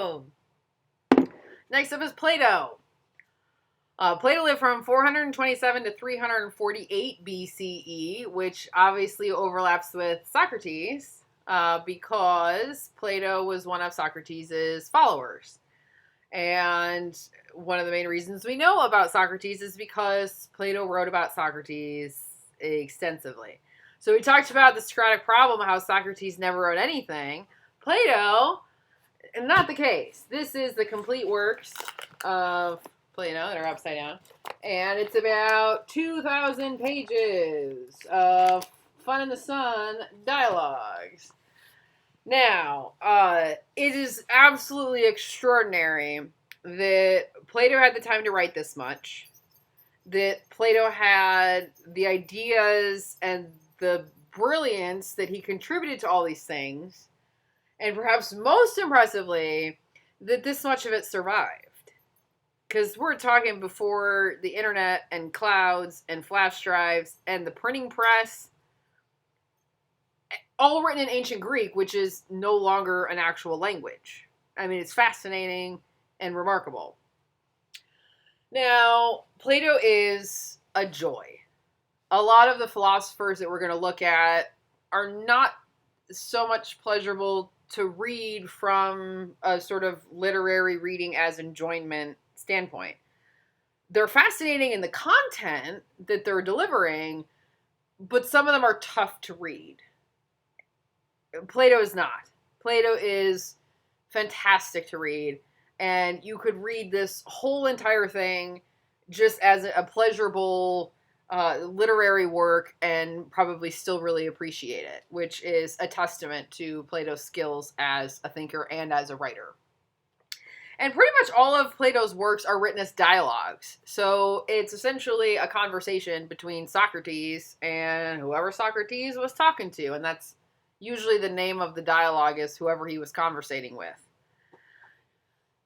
Hello. Next up is Plato. Plato lived from 427 to 348 BCE, which obviously overlaps with Socrates because Plato was one of Socrates' followers. And one of the main reasons we know about Socrates is because Plato wrote about Socrates extensively. So we talked about the Socratic problem, how Socrates never wrote anything. Plato, not the case. This is the complete works of Plato that are upside down. And it's about 2,000 pages of fun in the sun dialogues. Now, it is absolutely extraordinary that Plato had the time to write this much, that Plato had the ideas and the brilliance that he contributed to all these things, and perhaps most impressively, that this much of it survived. Because we're talking before the internet and clouds and flash drives and the printing press, all written in ancient Greek, which is no longer an actual language. I mean, it's fascinating and remarkable. Now, Plato is a joy. A lot of the philosophers that we're going to look at are not so much pleasurable to read from a sort of literary reading as enjoyment standpoint. They're fascinating in the content that they're delivering, but some of them are tough to read. Plato is not. Plato is fantastic to read, and you could read this whole entire thing just as a pleasurable literary work and probably still really appreciate it, which is a testament to Plato's skills as a thinker and as a writer. And pretty much all of Plato's works are written as dialogues. So it's essentially a conversation between Socrates and whoever Socrates was talking to. And that's usually the name of the dialogue is whoever he was conversating with.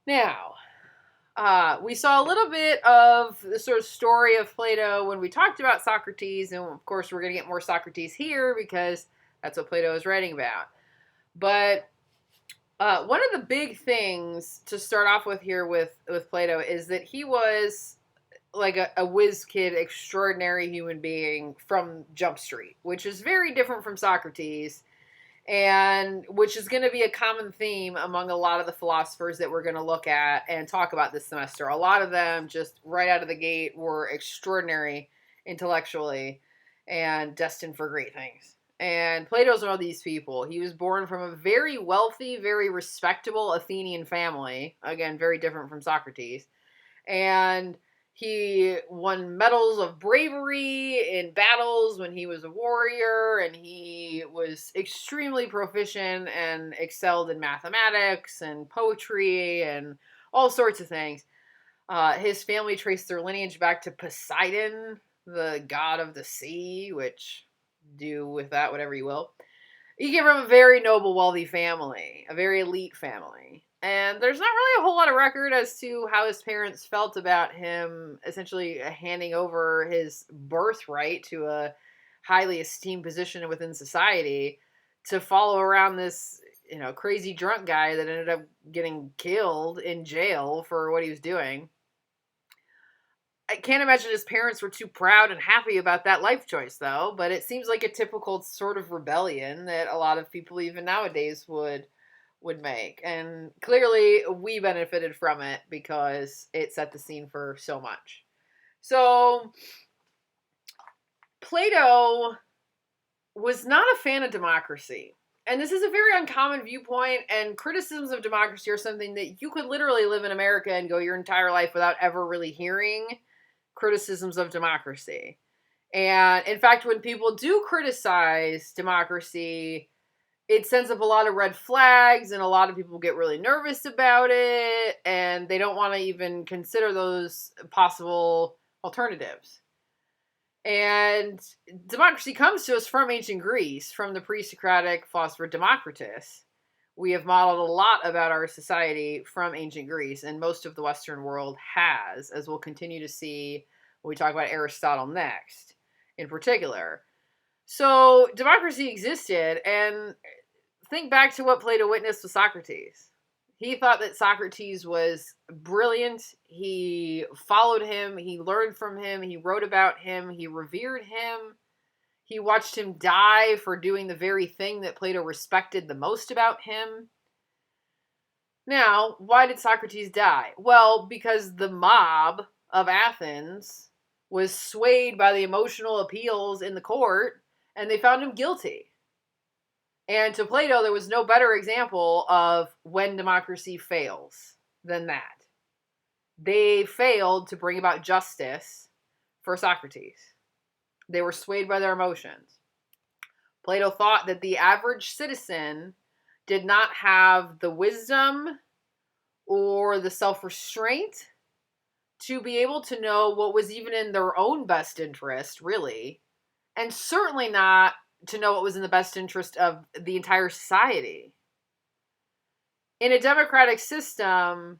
Now, we saw a little bit of the sort of story of Plato when we talked about Socrates. And of course, we're going to get more Socrates here because that's what Plato is writing about. But one of the big things to start off with here with Plato is that he was like a whiz kid, extraordinary human being from Jump Street, which is very different from Socrates, and which is going to be a common theme among a lot of the philosophers that we're going to look at and talk about this semester. A lot of them just right out of the gate were extraordinary intellectually and destined for great things. And Plato's one of these people. He was born from a very wealthy, very respectable Athenian family. Again, very different from Socrates. And he won medals of bravery in battles when he was a warrior. And he was extremely proficient and excelled in mathematics and poetry and all sorts of things. His family traced their lineage back to Poseidon, the god of the sea, which... do with that whatever you will. He came from a very noble, wealthy family, a very elite family. And there's not really a whole lot of record as to how his parents felt about him essentially handing over his birthright to a highly esteemed position within society to follow around this, crazy drunk guy that ended up getting killed in jail for what he was doing. I can't imagine his parents were too proud and happy about that life choice, though. But it seems like a typical sort of rebellion that a lot of people even nowadays would make. And clearly we benefited from it because it set the scene for so much. So Plato was not a fan of democracy. And this is a very uncommon viewpoint, and criticisms of democracy are something that you could literally live in America and go your entire life without ever really hearing criticisms of democracy. And in fact, when people do criticize democracy, it sends up a lot of red flags, and a lot of people get really nervous about it, and they don't want to even consider those possible alternatives. And democracy comes to us from ancient Greece, from the pre-Socratic philosopher Democritus. We have modeled a lot about our society from ancient Greece, and most of the Western world has, as we'll continue to see when we talk about Aristotle next, in particular. So democracy existed, and think back to what Plato witnessed with Socrates. He thought that Socrates was brilliant. He followed him. He learned from him. He wrote about him. He revered him. He watched him die for doing the very thing that Plato respected the most about him. Now, why did Socrates die? Well, because the mob of Athens was swayed by the emotional appeals in the court, and they found him guilty. And to Plato, there was no better example of when democracy fails than that. They failed to bring about justice for Socrates. They were swayed by their emotions. Plato thought that the average citizen did not have the wisdom or the self-restraint to be able to know what was even in their own best interest, really, and certainly not to know what was in the best interest of the entire society. In a democratic system,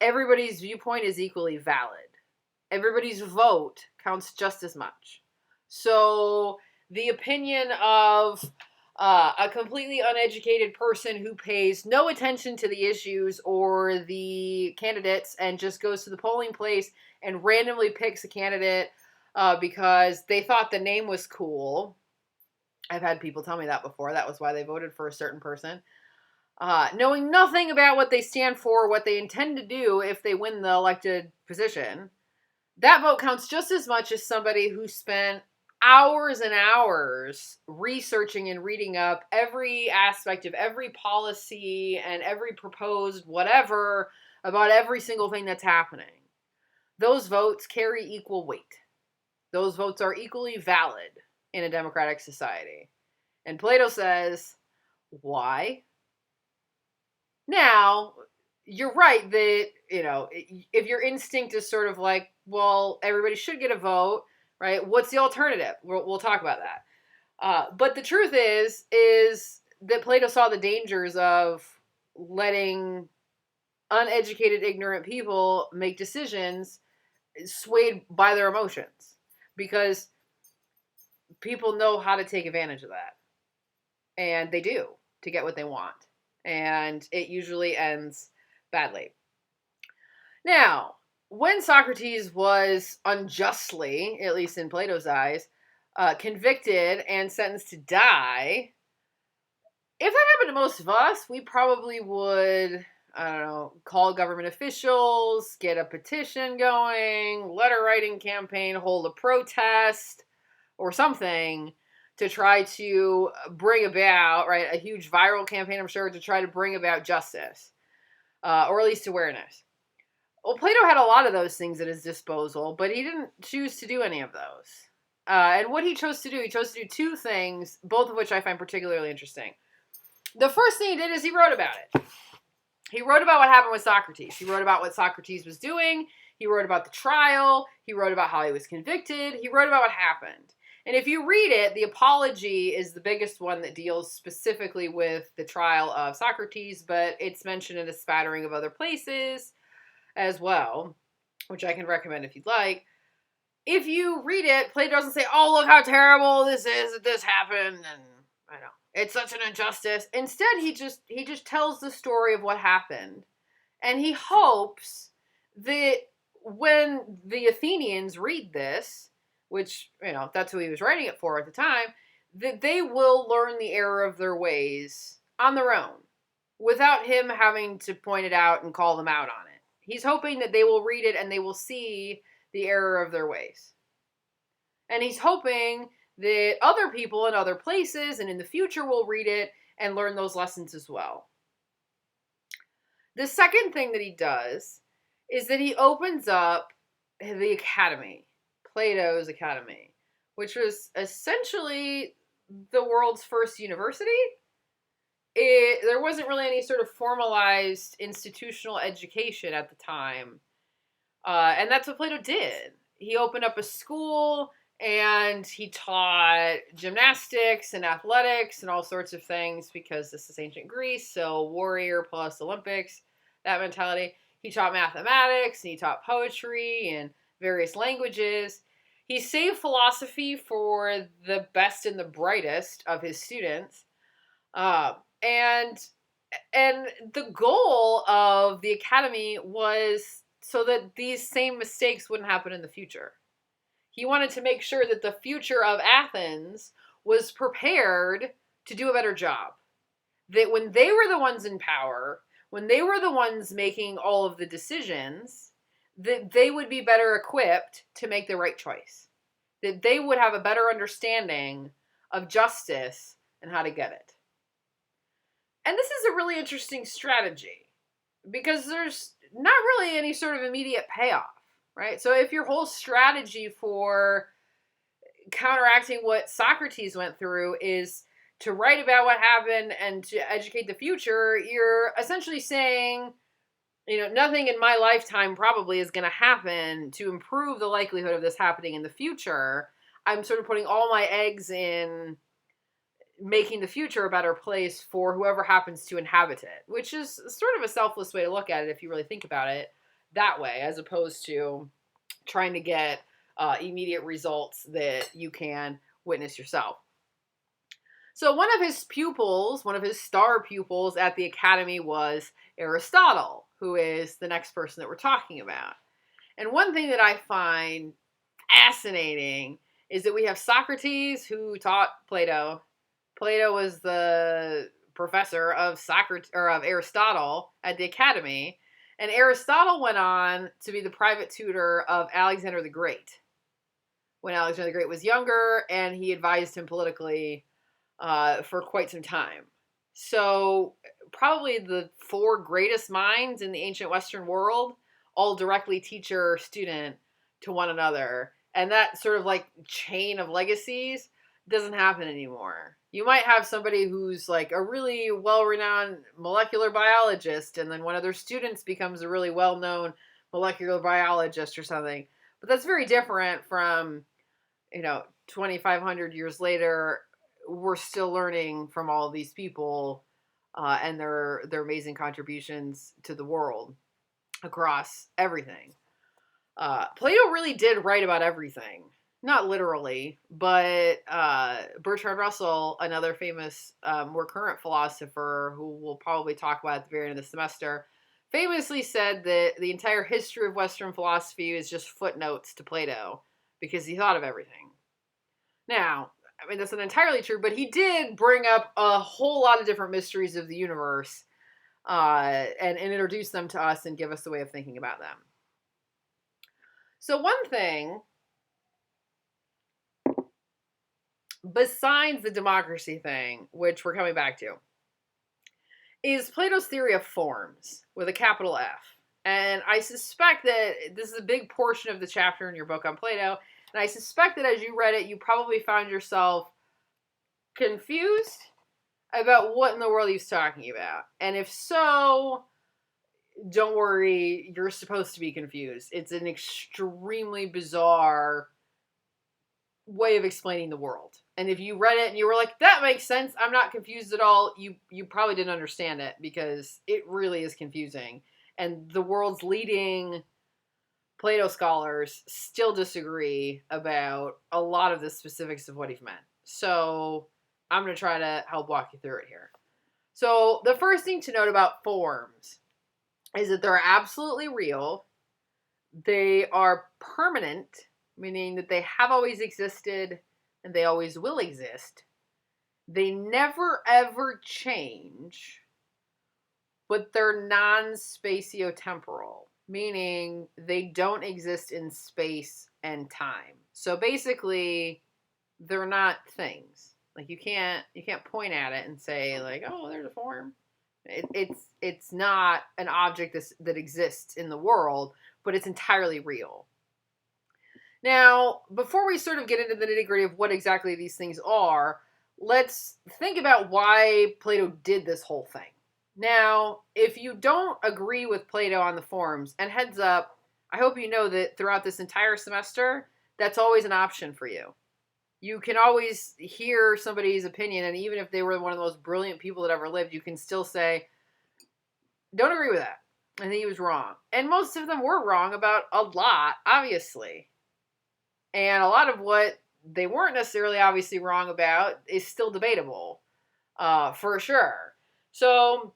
everybody's viewpoint is equally valid. Everybody's vote counts just as much. So the opinion of a completely uneducated person who pays no attention to the issues or the candidates and just goes to the polling place and randomly picks a candidate because they thought the name was cool. I've had people tell me that before. That was why they voted for a certain person. Knowing nothing about what they stand for, what they intend to do if they win the elected position, that vote counts just as much as somebody who spent hours and hours researching and reading up every aspect of every policy and every proposed whatever about every single thing that's happening. Those votes carry equal weight. Those votes are equally valid in a democratic society. And Plato says, why? Now, you're right that, if your instinct is sort of like, well, everybody should get a vote, right? What's the alternative? We'll talk about that. But the truth is that Plato saw the dangers of letting uneducated, ignorant people make decisions swayed by their emotions, because people know how to take advantage of that. And they do, to get what they want. And it usually ends badly. Now, when Socrates was unjustly, at least in Plato's eyes, convicted and sentenced to die, if that happened to most of us, we probably would, call government officials, get a petition going, letter writing campaign, hold a protest, or something to try to bring about, right, a huge viral campaign, I'm sure, to try to bring about justice, or at least awareness. Well, Plato had a lot of those things at his disposal, but he didn't choose to do any of those. And what he chose to do two things, both of which I find particularly interesting. The first thing he did is he wrote about it. He wrote about what happened with Socrates. He wrote about what Socrates was doing. He wrote about the trial. He wrote about how he was convicted. He wrote about what happened. And if you read it, the Apology is the biggest one that deals specifically with the trial of Socrates, but it's mentioned in a spattering of other places as well, which I can recommend if you'd like. If you read it, Plato doesn't say, oh, look how terrible this is that this happened, and I know it's such an injustice. Instead, he just tells the story of what happened. And he hopes that when the Athenians read this, which, that's who he was writing it for at the time, that they will learn the error of their ways on their own, without him having to point it out and call them out on it. He's hoping that they will read it and they will see the error of their ways. And he's hoping that other people in other places and in the future will read it and learn those lessons as well. The second thing that he does is that he opens up the academy, Plato's Academy, which was essentially the world's first university. There wasn't really any sort of formalized institutional education at the time. And that's what Plato did. He opened up a school and he taught gymnastics and athletics and all sorts of things, because this is ancient Greece, so warrior plus Olympics, that mentality. He taught mathematics and he taught poetry and various languages. He saved philosophy for the best and the brightest of his students. And And the goal of the academy was so that these same mistakes wouldn't happen in the future. He wanted to make sure that the future of Athens was prepared to do a better job. That when they were the ones in power, when they were the ones making all of the decisions, that they would be better equipped to make the right choice. That they would have a better understanding of justice and how to get it. And this is a really interesting strategy because there's not really any sort of immediate payoff, right? So if your whole strategy for counteracting what Socrates went through is to write about what happened and to educate the future, you're essentially saying, nothing in my lifetime probably is going to happen to improve the likelihood of this happening in the future. I'm sort of putting all my eggs in making the future a better place for whoever happens to inhabit it, which is sort of a selfless way to look at it if you really think about it that way, as opposed to trying to get immediate results that you can witness yourself. So one of his pupils, one of his star pupils at the academy was Aristotle, who is the next person that we're talking about. And one thing that I find fascinating is that we have Socrates, who taught Plato. Plato was the professor of Aristotle at the academy, and Aristotle went on to be the private tutor of Alexander the Great when Alexander the Great was younger, and he advised him politically for quite some time. So probably the four greatest minds in the ancient Western world all directly teacher-student to one another. And that sort of like chain of legacies doesn't happen anymore. You might have somebody who's like a really well-renowned molecular biologist, and then one of their students becomes a really well-known molecular biologist or something. But that's very different from, 2,500 years later, we're still learning from all of these people and their amazing contributions to the world across everything. Plato really did write about everything. Not literally, but Bertrand Russell, another famous, more current philosopher who we'll probably talk about at the very end of the semester, famously said that the entire history of Western philosophy is just footnotes to Plato because he thought of everything. Now, I mean, that's not entirely true, but he did bring up a whole lot of different mysteries of the universe and introduce them to us and give us a way of thinking about them. So one thing, besides the democracy thing, which we're coming back to, is Plato's theory of forms with a capital F. And I suspect that this is a big portion of the chapter in your book on Plato. And I suspect that as you read it, you probably found yourself confused about what in the world he's talking about. And if so, don't worry, you're supposed to be confused. It's an extremely bizarre way of explaining the world. And if you read it and you were like, that makes sense, I'm not confused at all, you probably didn't understand it because it really is confusing. And the world's leading Plato scholars still disagree about a lot of the specifics of what he meant. So I'm going to try to help walk you through it here. So the first thing to note about forms is that they're absolutely real. They are permanent, meaning that they have always existed and they always will exist. They never ever change, but they're non-spatiotemporal, meaning they don't exist in space and time. So basically, they're not things. Like you can't point at it and say like, oh, there's a form. It's not an object that exists in the world, but it's entirely real. Now, before we sort of get into the nitty-gritty of what exactly these things are, let's think about why Plato did this whole thing. Now, if you don't agree with Plato on the forms, and heads up, I hope you know that throughout this entire semester, that's always an option for you. You can always hear somebody's opinion, and even if they were one of the most brilliant people that ever lived, you can still say, don't agree with that. I think he was wrong. And most of them were wrong about a lot, obviously. And a lot of what they weren't necessarily obviously wrong about is still debatable, for sure. So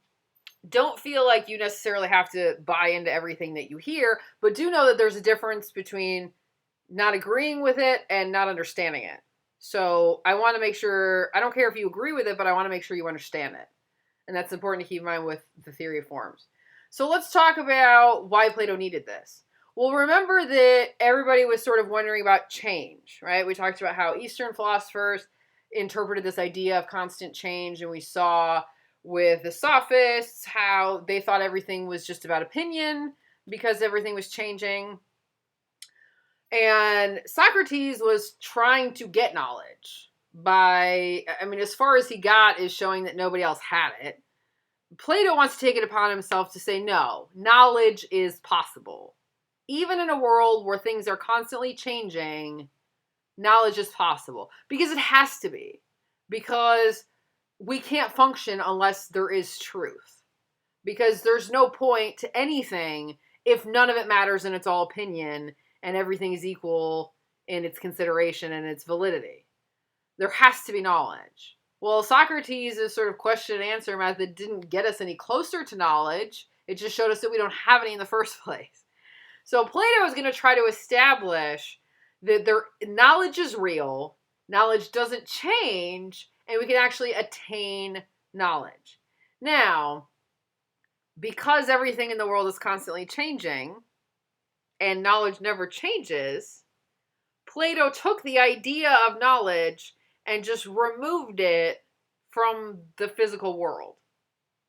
don't feel like you necessarily have to buy into everything that you hear, but do know that there's a difference between not agreeing with it and not understanding it. So I want to make sure, I don't care if you agree with it, but I want to make sure you understand it. And that's important to keep in mind with the theory of forms. So let's talk about why Plato needed this. Well, remember that everybody was sort of wondering about change, right? We talked about how Eastern philosophers interpreted this idea of constant change, and we saw with the sophists how they thought everything was just about opinion because everything was changing. And Socrates was trying to get knowledge by, I mean, as far as he got is showing that nobody else had it. Plato wants to take it upon himself to say, no, knowledge is possible. Even in a world where things are constantly changing, knowledge is possible. Because it has to be. Because we can't function unless there is truth. Because there's no point to anything if none of it matters and it's all opinion and everything is equal in its consideration and its validity. There has to be knowledge. Well, Socrates' sort of question and answer method didn't get us any closer to knowledge. It just showed us that we don't have any in the first place. So Plato is going to try to establish that knowledge is real, knowledge doesn't change, and we can actually attain knowledge. Now, because everything in the world is constantly changing, and knowledge never changes, Plato took the idea of knowledge and just removed it from the physical world.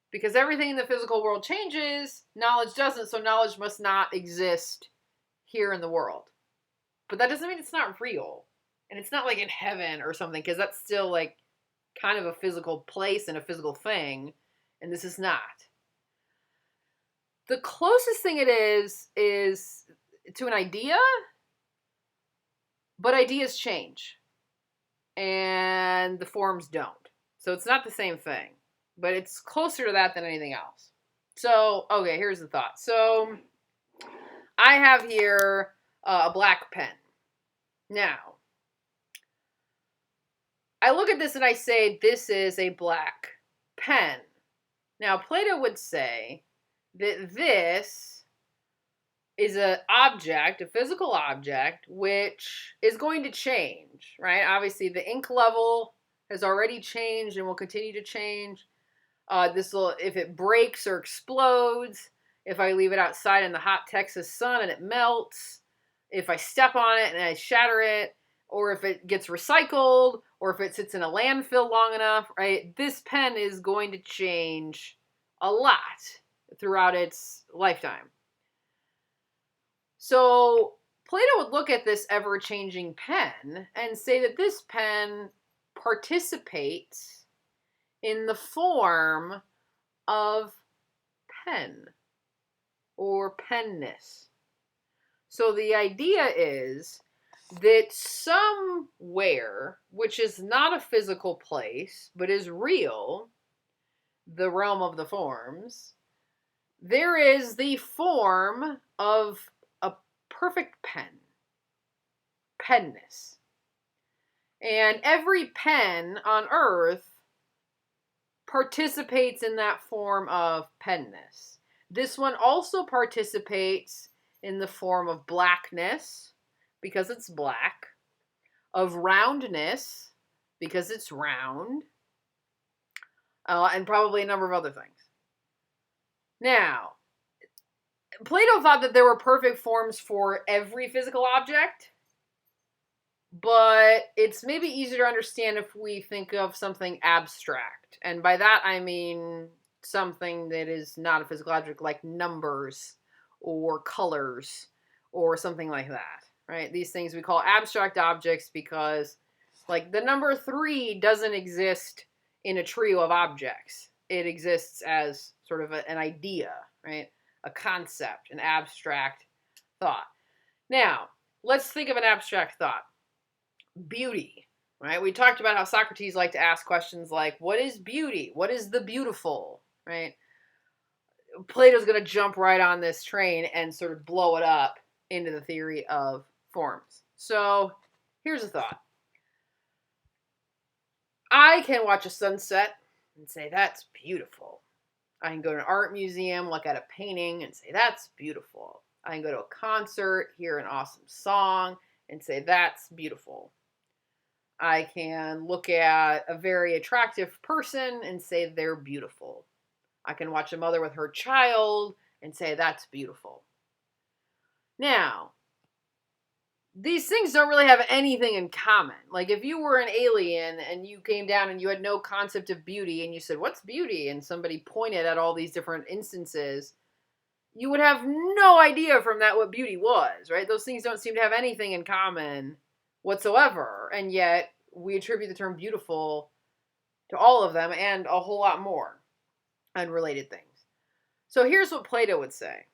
Because everything in the physical world changes, knowledge doesn't, so knowledge must not exist here in the world. But that doesn't mean it's not real. And it's not like in heaven or something, because that's still like kind of a physical place and a physical thing, and this is not. The closest thing it is to an idea, but ideas change. And the forms don't. So it's not the same thing. But it's closer to that than anything else. So, okay, here's the thought. So, I have here a black pen. Now, I look at this and I say, this is a black pen. Now, Plato would say that this is an object, a physical object, which is going to change, right? Obviously, the ink level has already changed and will continue to change. This will, if it breaks or explodes, if I leave it outside in the hot Texas sun and it melts, if I step on it and I shatter it, or if it gets recycled, or if it sits in a landfill long enough, right? This pen is going to change a lot throughout its lifetime. So Plato would look at this ever-changing pen and say that this pen participates in the form of pen or penness. So the idea is that somewhere, which is not a physical place, but is real, the realm of the forms, there is the form of a perfect pen, penness. And every pen on earth participates in that form of penness. This one also participates in the form of blackness, because it's black, of roundness, because it's round, and probably a number of other things. Now, Plato thought that there were perfect forms for every physical object, but it's maybe easier to understand if we think of something abstract. And by that, I mean something that is not a physical object, like numbers or colors or something like that, right? These things we call abstract objects because, like, the number 3 doesn't exist in a trio of objects. It exists as sort of an idea, right? A concept, an abstract thought. Now, let's think of an abstract thought. Beauty, right? We talked about how Socrates liked to ask questions like, what is beauty? What is the beautiful, right? Plato's going to jump right on this train and sort of blow it up into the theory of forms. So here's a thought. I can watch a sunset and say, that's beautiful. I can go to an art museum, look at a painting, and say, that's beautiful. I can go to a concert, hear an awesome song, and say, that's beautiful. I can look at a very attractive person and say, they're beautiful. I can watch a mother with her child and say, that's beautiful. Now, these things don't really have anything in common. Like, if you were an alien and you came down and you had no concept of beauty and you said, what's beauty? And somebody pointed at all these different instances, you would have no idea from that what beauty was, right? Those things don't seem to have anything in common whatsoever. And yet, we attribute the term beautiful to all of them and a whole lot more unrelated things. So here's what Plato would say.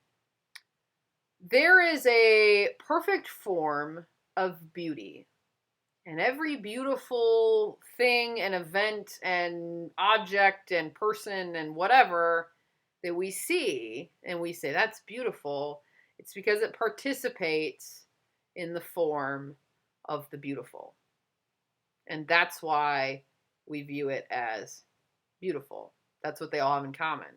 There is a perfect form of beauty, and every beautiful thing and event and object and person and whatever that we see and we say that's beautiful, it's because it participates in the form of the beautiful. And that's why we view it as beautiful. That's what they all have in common.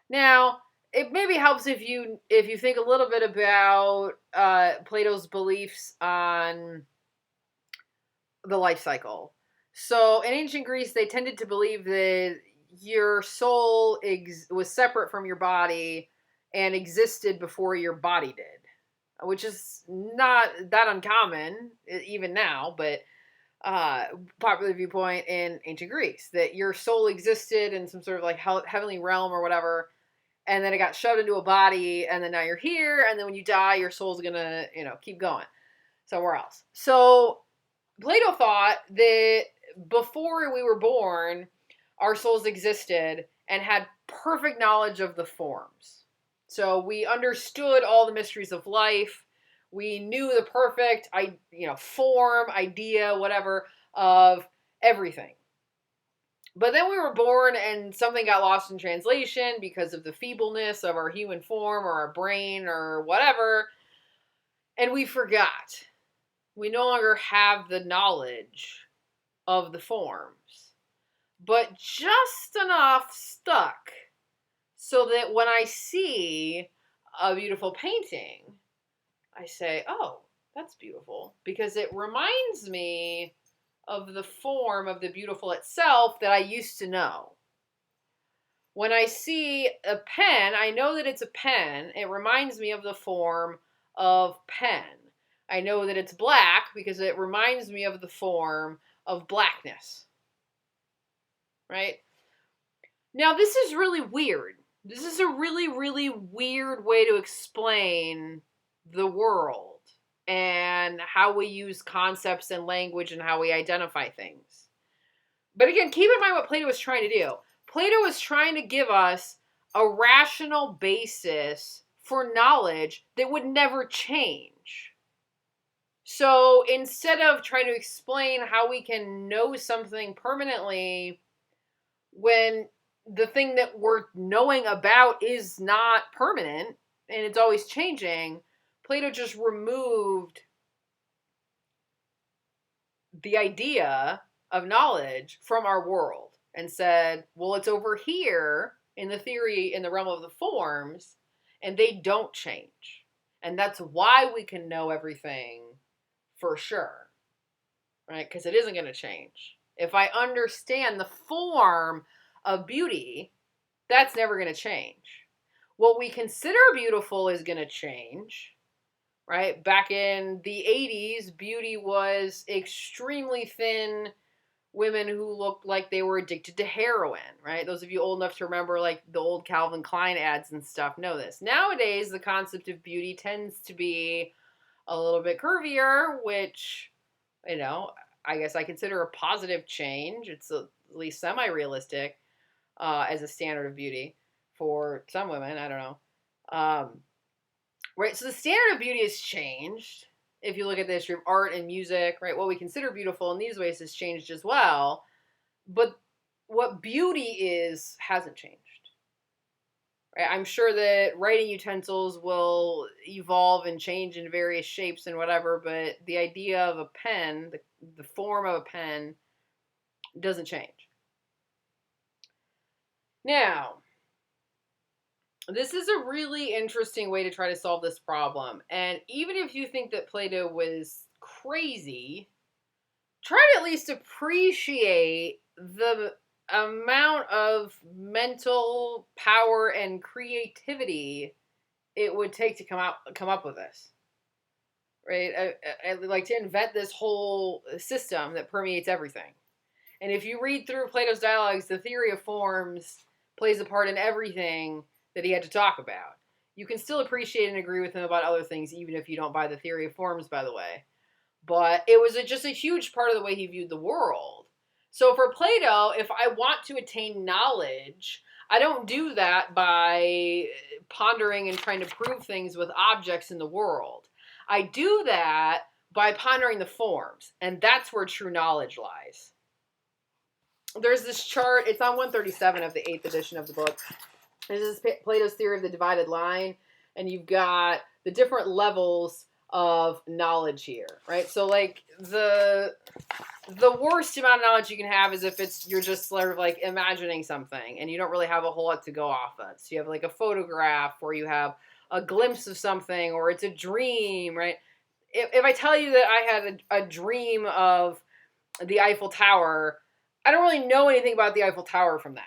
Now, it maybe helps if you think a little bit about Plato's beliefs on the life cycle. So in ancient Greece, they tended to believe that your soul was separate from your body and existed before your body did, which is not that uncommon even now, but popular viewpoint in ancient Greece, that your soul existed in some sort of like heavenly realm or whatever, and then it got shoved into a body, and then now you're here, and then when you die, your soul's gonna, keep going somewhere else. So Plato thought that before we were born, our souls existed and had perfect knowledge of the forms. So we understood all the mysteries of life. We knew the perfect, form, idea, whatever, of everything. But then we were born and something got lost in translation because of the feebleness of our human form or our brain or whatever. And we forgot. We no longer have the knowledge of the forms. But just enough stuck so that when I see a beautiful painting, I say, oh, that's beautiful. Because it reminds me of the form of the beautiful itself that I used to know. When I see a pen, I know that it's a pen. It reminds me of the form of pen. I know that it's black because it reminds me of the form of blackness. Right? Now, this is really weird. This is a really, really weird way to explain the world and how we use concepts and language and how we identify things. But again, keep in mind what Plato was trying to do. Plato was trying to give us a rational basis for knowledge that would never change. So instead of trying to explain how we can know something permanently when the thing that we're knowing about is not permanent and it's always changing, Plato just removed the idea of knowledge from our world and said, well, it's over here in the theory, in the realm of the forms, and they don't change. And that's why we can know everything for sure, right? Because it isn't going to change. If I understand the form of beauty, that's never going to change. What we consider beautiful is going to change. Right? Back in the 80s, beauty was extremely thin women who looked like they were addicted to heroin, right? Those of you old enough to remember like the old Calvin Klein ads and stuff know this. Nowadays, the concept of beauty tends to be a little bit curvier, which, I guess I consider a positive change. It's at least semi-realistic as a standard of beauty for some women. I don't know. Right, so the standard of beauty has changed. If you look at the history of art and music, right, what we consider beautiful in these ways has changed as well. But what beauty is hasn't changed. Right? I'm sure that writing utensils will evolve and change in various shapes and whatever, but the idea of a pen, the form of a pen, doesn't change. Now, this is a really interesting way to try to solve this problem. And even if you think that Plato was crazy, try to at least appreciate the amount of mental power and creativity it would take to come up with this. Right? Like to invent this whole system that permeates everything. And if you read through Plato's dialogues, the theory of forms plays a part in everything that he had to talk about. You can still appreciate and agree with him about other things, even if you don't buy the theory of forms, by the way. But it was just a huge part of the way he viewed the world. So for Plato, if I want to attain knowledge, I don't do that by pondering and trying to prove things with objects in the world. I do that by pondering the forms, and that's where true knowledge lies. There's this chart, it's on 137 of the 8th edition of the book. This is Plato's theory of the divided line, and you've got the different levels of knowledge here, right? So like the worst amount of knowledge you can have is if you're just sort of like imagining something and you don't really have a whole lot to go off of. So you have like a photograph, or you have a glimpse of something, or it's a dream, right? If I tell you that I had a dream of the Eiffel Tower, I don't really know anything about the Eiffel Tower from that.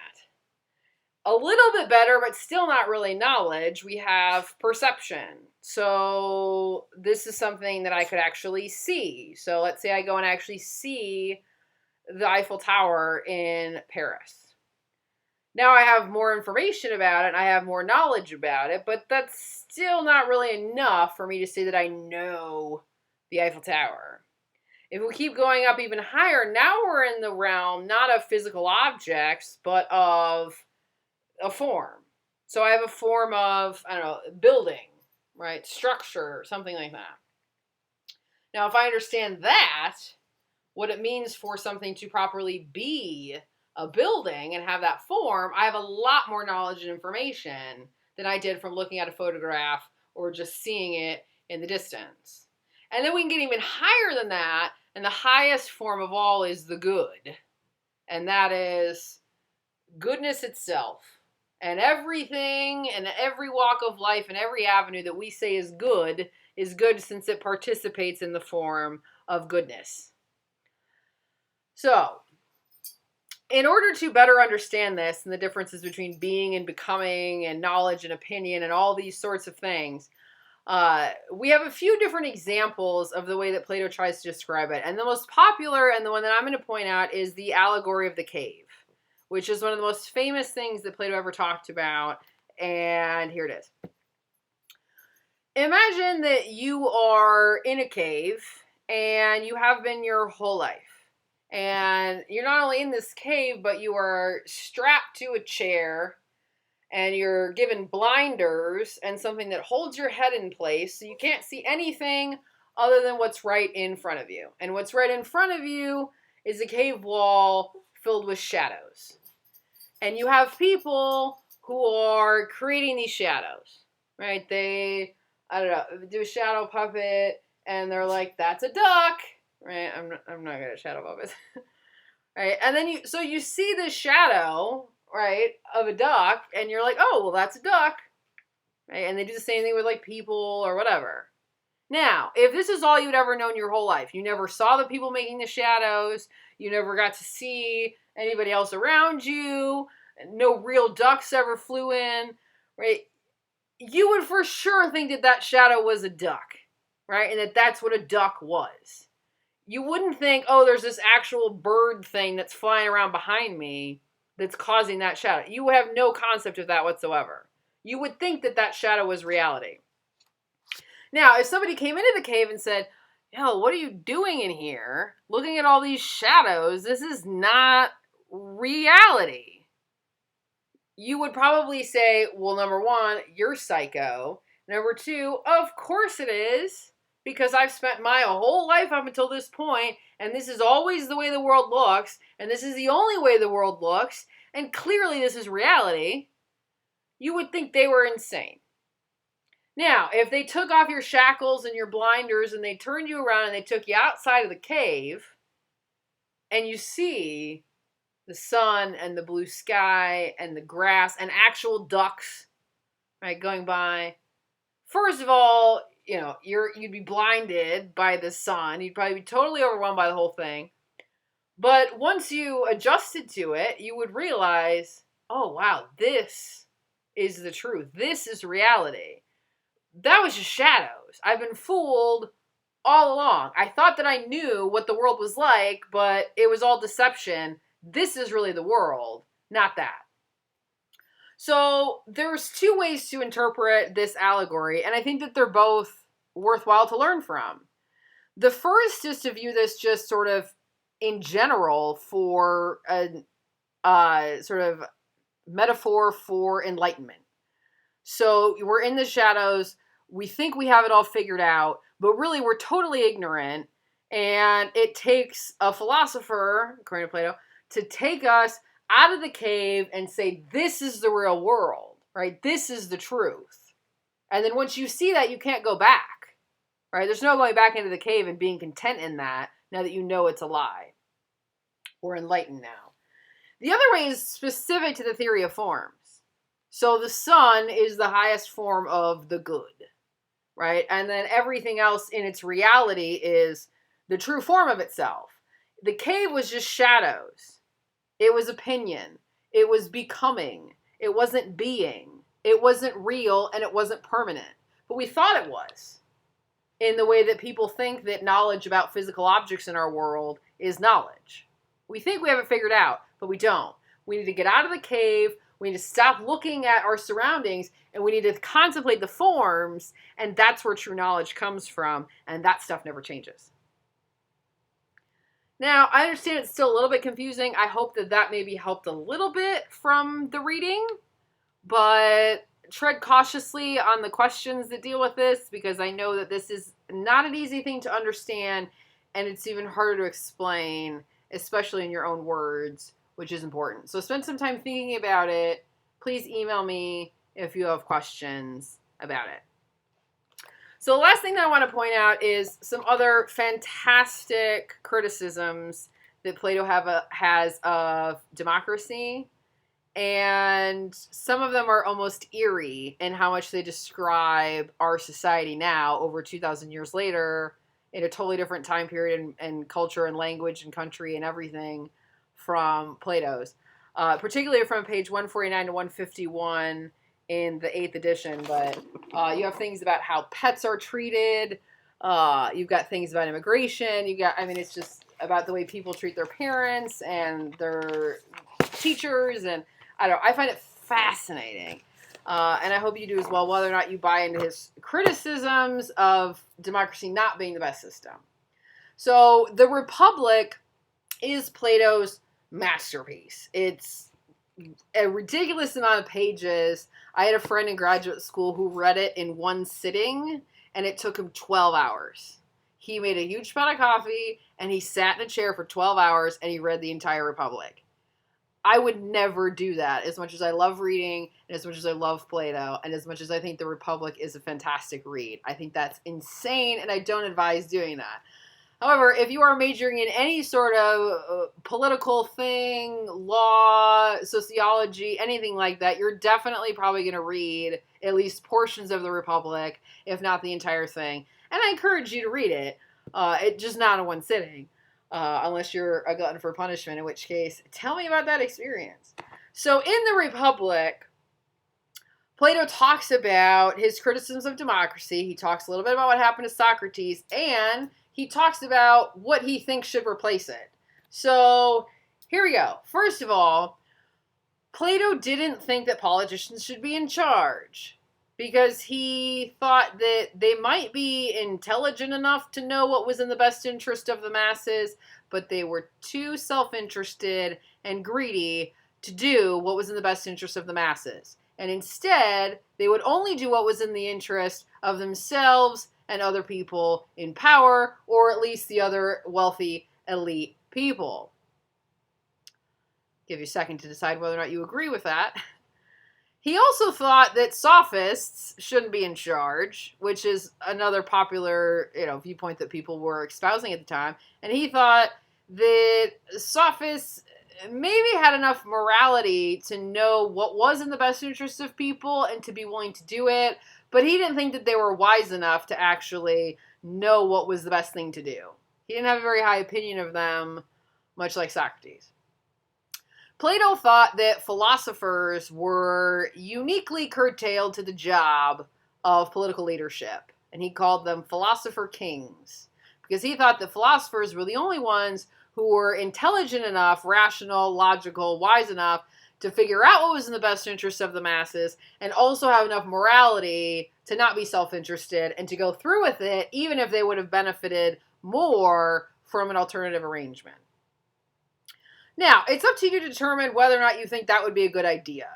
A little bit better, but still not really knowledge, we have perception. So this is something that I could actually see. So let's say I go and actually see the Eiffel Tower in Paris. Now I have more information about it, and I have more knowledge about it, but that's still not really enough for me to say that I know the Eiffel Tower. If we keep going up even higher, now we're in the realm not of physical objects, but of a form. So I have a form of, I don't know, building, right? Structure, something like that. Now, if I understand that, what it means for something to properly be a building and have that form, I have a lot more knowledge and information than I did from looking at a photograph or just seeing it in the distance. And then we can get even higher than that, and the highest form of all is the good. And that is goodness itself. And everything and every walk of life and every avenue that we say is good since it participates in the form of goodness. So, in order to better understand this and the differences between being and becoming and knowledge and opinion and all these sorts of things, we have a few different examples of the way that Plato tries to describe it. And the most popular, and the one that I'm going to point out, is the Allegory of the Cave, which is one of the most famous things that Plato ever talked about. And here it is. Imagine that you are in a cave, and you have been your whole life. And you're not only in this cave, but you are strapped to a chair, and you're given blinders and something that holds your head in place, so you can't see anything other than what's right in front of you. And what's right in front of you is a cave wall filled with shadows. And you have people who are creating these shadows, right? They, I don't know, do a shadow puppet, and they're like, that's a duck, right? I'm not good at shadow puppets, right? And then you see this shadow, right, of a duck, and you're like, oh, well, that's a duck, right? And they do the same thing with like people or whatever. Now, if this is all you'd ever known your whole life, you never saw the people making the shadows, you never got to see anybody else around you, no real ducks ever flew in, right? You would for sure think that that shadow was a duck, right? And that that's what a duck was. You wouldn't think, oh, there's this actual bird thing that's flying around behind me that's causing that shadow. You have no concept of that whatsoever. You would think that that shadow was reality. Now, if somebody came into the cave and said, yo, what are you doing in here? Looking at all these shadows, this is not reality. You would probably say, well, number one, you're psycho. Number two, of course it is, because I've spent my whole life up until this point, and this is always the way the world looks, and this is the only way the world looks, and clearly this is reality. You would think they were insane. Now, if they took off your shackles and your blinders and they turned you around and they took you outside of the cave and you see the sun and the blue sky and the grass and actual ducks, right, going by. First of all, you'd be blinded by the sun. You'd probably be totally overwhelmed by the whole thing. But once you adjusted to it, you would realize, oh wow, this is the truth. This is reality. That was just shadows. I've been fooled all along. I thought that I knew what the world was like, but it was all deception. This is really the world, not that. So there's two ways to interpret this allegory, and I think that they're both worthwhile to learn from. The first is to view this just sort of in general for a sort of metaphor for enlightenment. So we're in the shadows. We think we have it all figured out, but really we're totally ignorant. And it takes a philosopher, according to Plato, to take us out of the cave and say, this is the real world, right? This is the truth. And then once you see that, you can't go back, right? There's no going back into the cave and being content in that now that you know it's a lie. We're enlightened now. The other way is specific to the theory of forms. So the sun is the highest form of the good, right? And then everything else in its reality is the true form of itself. The cave was just shadows. It was opinion. It was becoming. It wasn't being. It wasn't real, and it wasn't permanent. But we thought it was, in the way that people think that knowledge about physical objects in our world is knowledge. We think we have it figured out, but we don't. We need to get out of the cave. We need to stop looking at our surroundings, and we need to contemplate the forms, and that's where true knowledge comes from, and that stuff never changes. Now, I understand it's still a little bit confusing. I hope that that maybe helped a little bit from the reading, but tread cautiously on the questions that deal with this, because I know that this is not an easy thing to understand, and it's even harder to explain, especially in your own words, which is important. So spend some time thinking about it. Please email me if you have questions about it. So the last thing that I want to point out is some other fantastic criticisms that Plato has of democracy. And some of them are almost eerie in how much they describe our society now, over 2,000 years later, in a totally different time period and culture and language and country and everything from Plato's. Particularly from page 149 to 151 in the 8th edition, but you have things about how pets are treated. You've got things about immigration. It's just about the way people treat their parents and their teachers, and I find it fascinating. And I hope you do as well, whether or not you buy into his criticisms of democracy not being the best system. So the Republic is Plato's masterpiece. It's a ridiculous amount of pages. I had a friend in graduate school who read it in one sitting, and it took him 12 hours. He made a huge pot of coffee, and he sat in a chair for 12 hours, and he read the entire Republic. I would never do that, as much as I love reading, and as much as I love Plato, and as much as I think the Republic is a fantastic read. I think that's insane, and I don't advise doing that. However, if you are majoring in any sort of political thing, law, sociology, anything like that, you're definitely probably going to read at least portions of the Republic, if not the entire thing. And I encourage you to read it, just not in one sitting, unless you're a glutton for punishment, in which case, tell me about that experience. So in the Republic, Plato talks about his criticisms of democracy. He talks a little bit about what happened to Socrates, and he talks about what he thinks should replace it. So here we go. First of all, Plato didn't think that politicians should be in charge because he thought that they might be intelligent enough to know what was in the best interest of the masses, but they were too self-interested and greedy to do what was in the best interest of the masses. And instead, they would only do what was in the interest of themselves and other people in power, or at least the other wealthy elite people. Give you a second to decide whether or not you agree with that. He also thought that sophists shouldn't be in charge, which is another popular, viewpoint that people were espousing at the time. And he thought that sophists maybe had enough morality to know what was in the best interest of people and to be willing to do it, but he didn't think that they were wise enough to actually know what was the best thing to do. He didn't have a very high opinion of them, much like Socrates. Plato thought that philosophers were uniquely curtailed to the job of political leadership, and he called them philosopher kings, because he thought that philosophers were the only ones who were intelligent enough, rational, logical, wise enough to figure out what was in the best interest of the masses, and also have enough morality to not be self-interested and to go through with it, even if they would have benefited more from an alternative arrangement. Now, it's up to you to determine whether or not you think that would be a good idea.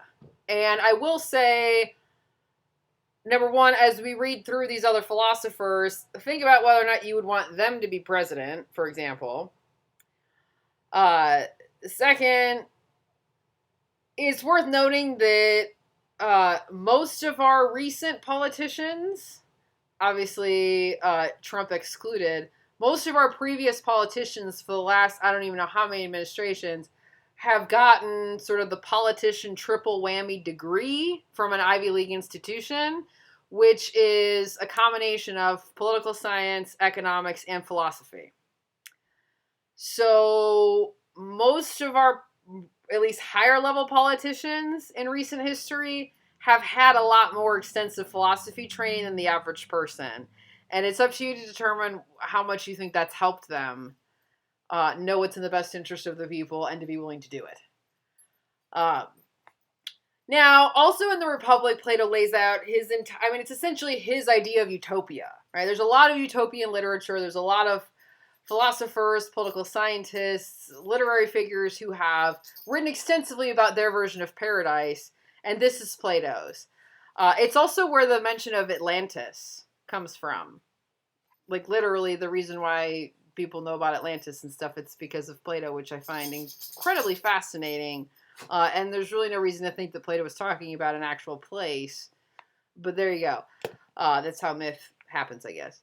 And I will say, number one, as we read through these other philosophers, think about whether or not you would want them to be president, for example. Second, it's worth noting that most of our recent politicians, obviously Trump excluded, most of our previous politicians for the last, I don't even know how many administrations, have gotten sort of the politician triple whammy degree from an Ivy League institution, which is a combination of political science, economics, and philosophy. So most of our, at least higher level politicians in recent history have had a lot more extensive philosophy training than the average person. And it's up to you to determine how much you think that's helped them know what's in the best interest of the people and to be willing to do it. Now, also in the Republic, Plato lays out it's essentially his idea of utopia, right? There's a lot of utopian literature. There's a lot of philosophers, political scientists, literary figures who have written extensively about their version of paradise, and this is Plato's. It's also where the mention of Atlantis comes from. Like, literally, the reason why people know about Atlantis and stuff, it's because of Plato, which I find incredibly fascinating. And there's really no reason to think that Plato was talking about an actual place. But there you go. That's how myth happens, I guess.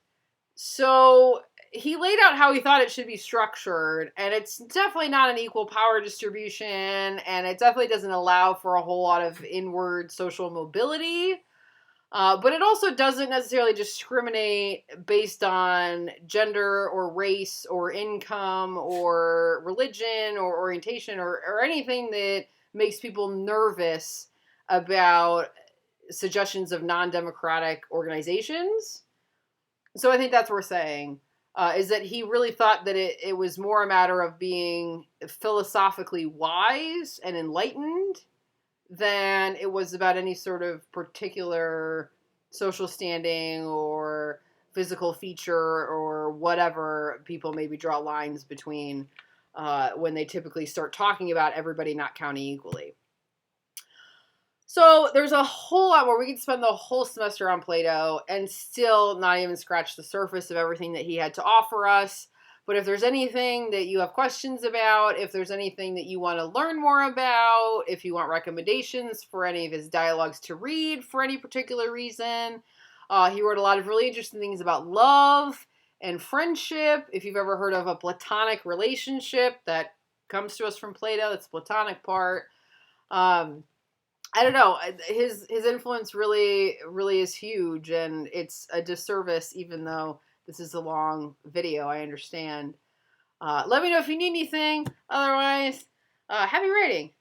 So he laid out how he thought it should be structured, and it's definitely not an equal power distribution, and it definitely doesn't allow for a whole lot of inward social mobility. But it also doesn't necessarily discriminate based on gender or race or income or religion or orientation or anything that makes people nervous about suggestions of non-democratic organizations. So I think that's what we're saying, is that he really thought that it was more a matter of being philosophically wise and enlightened than it was about any sort of particular social standing or physical feature or whatever people maybe draw lines between when they typically start talking about everybody not counting equally. So there's a whole lot more. We could spend the whole semester on Plato and still not even scratch the surface of everything that he had to offer us. But if there's anything that you have questions about, if there's anything that you want to learn more about, if you want recommendations for any of his dialogues to read for any particular reason, he wrote a lot of really interesting things about love and friendship. If you've ever heard of a platonic relationship that comes to us from Plato, that's the platonic part. I don't know. His influence really is huge, and it's a disservice, even though this is a long video, I understand. Let me know if you need anything. Otherwise, happy writing.